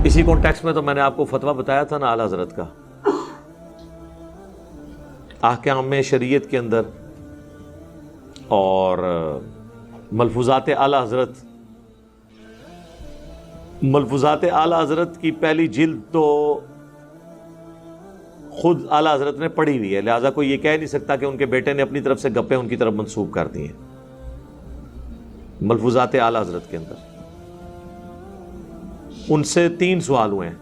اسی کانٹیکسٹ میں تو میں نے آپ کو فتویٰ بتایا تھا نا اعلیٰ حضرت کا، احکام شریعت کے اندر اور ملفوظات اعلیٰ حضرت کی پہلی جلد تو خود اعلیٰ حضرت نے پڑھی ہوئی ہے، لہٰذا کوئی یہ کہہ نہیں سکتا کہ ان کے بیٹے نے اپنی طرف سے گپیں ان کی طرف منسوب کر دی ہیں۔ ملفوظات اعلیٰ حضرت کے اندر ان سے 3 سوال ہوئے ہیں۔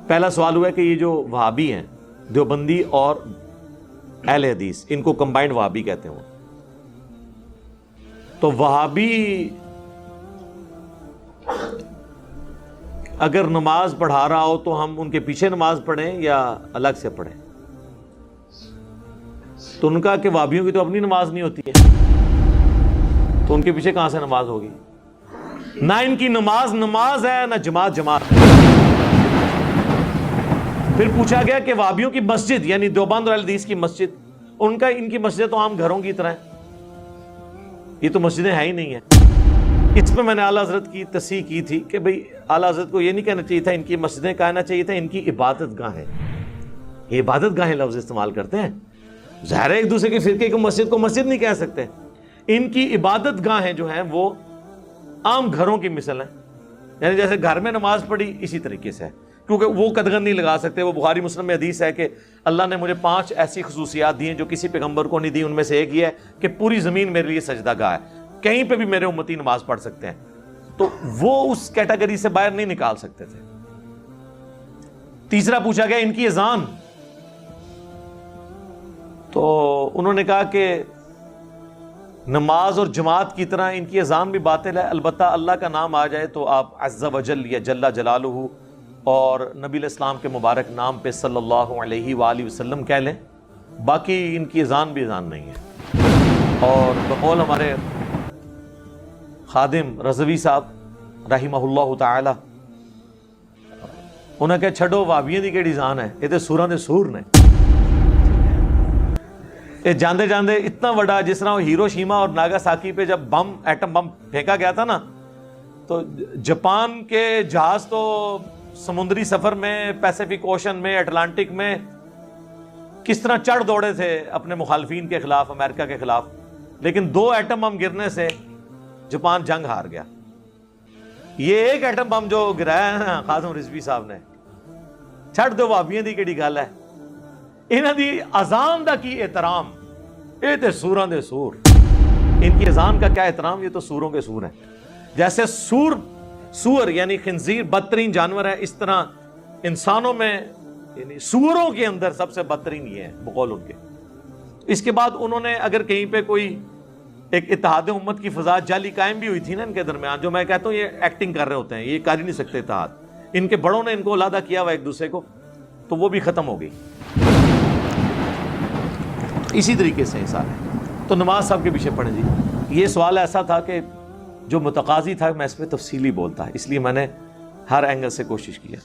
پہلا سوال ہوا ہے کہ یہ جو وہابی ہیں، دیوبندی اور اہل حدیث، ان کو کمبائنڈ وہابی کہتے ہیں۔ تو وہابی اگر نماز پڑھا رہا ہو تو ہم ان کے پیچھے نماز پڑھیں یا الگ سے پڑھیں؟ تو ان کا کہ وہابیوں کی تو اپنی نماز نہیں ہوتی ہے، تو ان کے پیچھے کہاں سے نماز ہوگی؟ نہ ان کی نماز ہے، نہ جماعت ہے۔ پھر پوچھا گیا کہ وہابیوں کی مسجد یعنی دیوبند اور اہل حدیث کی مسجد، ان کی مسجدیں تو عام گھروں کی طرح ہیں، یہ تو مسجدیں ہیں ہی نہیں ہیں۔ اس پہ میں نے اعلیٰ حضرت کی تصحیح کی تھی کہ بھئی اعلیٰ حضرت کو یہ نہیں کہنا چاہیے تھا ان کی مسجدیں، کہنا چاہیے تھا ان کی عبادت گاہیں۔ یہ عبادت گاہیں لفظ استعمال کرتے ہیں، ظاہر ہے ایک دوسرے کے فرقے کو مسجد نہیں کہہ سکتے۔ ان کی عبادت گاہیں جو ہیں وہ عام گھروں کی مثل ہیں، یعنی جیسے گھر میں نماز پڑھی اسی طریقے سے ہے، کیونکہ وہ قدغن نہیں لگا سکتے۔ وہ بخاری مسلم میں حدیث ہے کہ اللہ نے مجھے 5 ایسی خصوصیات دی ہیں جو کسی پیغمبر کو نہیں دی، ان میں سے ایک یہ ہے کہ پوری زمین میرے لیے سجدہ گاہ ہے، کہیں پہ بھی میرے امتی نماز پڑھ سکتے ہیں۔ تو وہ اس کیٹیگری سے باہر نہیں نکال سکتے تھے۔ تیسرا پوچھا گیا ان کی اذان، تو انہوں نے کہا کہ نماز اور جماعت کی طرح ان کی اذان بھی باطل ہے، البتہ اللہ کا نام آ جائے تو آپ عز و جل یا جل جلالہ اور نبی علیہ السلام کے مبارک نام پہ صلی اللہ علیہ وآلہ وسلم کہہ لیں، باقی ان کی اذان بھی اذان نہیں ہے۔ اور بقول ہمارے خادم رضوی صاحب رحمہ اللہ تعالی، انہیں کہا چھڑو وہابیاں دی کیڑی اذان ہے، یہ تے سوراں دے سور نے۔ یہ جاندے جاندے اتنا بڑا، جس طرح ہیروشیما اور ناگاساکی پہ جب ایٹم بم پھینکا گیا تھا نا، تو جاپان کے جہاز تو سمندری سفر میں، پیسیفک اوشن میں، اٹلانٹک میں کس طرح چڑھ دوڑے تھے اپنے مخالفین کے خلاف، امریکہ کے خلاف، لیکن 2 ایٹم بم گرنے سے جاپان جنگ ہار گیا۔ یہ ایک ایٹم بم جو گرایا ہے نا خادم رضوی صاحب نے، چھڑ دو وہابیاں دی کیڑی گل ہے، انہاں دی اذان دا کی احترام، یہ تے سوراں دے سور، ان کی اذان کا کیا احترام، یہ تو سوروں کے سور ہیں۔ جیسے سور یعنی خنزیر بدترین جانور ہے، اس طرح انسانوں میں یعنی سوروں کے اندر سب سے بدترین یہ ہے بقول ان کے۔ اس کے بعد انہوں نے اگر کہیں پہ کوئی ایک اتحاد امت کی فضا جعلی قائم بھی ہوئی تھی نا ان کے درمیان، جو میں کہتا ہوں یہ ایکٹنگ کر رہے ہوتے ہیں، یہ کر ہی نہیں سکتے اتحاد، ان کے بڑوں نے ان کو علیحدہ کیا ہوا ایک دوسرے کو، تو وہ بھی ختم ہو گئی۔ اسی طریقے سے سارے تو نماز سب کے پیچھے پڑھیں جی۔ یہ سوال ایسا تھا کہ جو متقاضی تھا میں اس پہ تفصیلی بولتا، اس لیے میں نے ہر اینگل سے کوشش کی ہے۔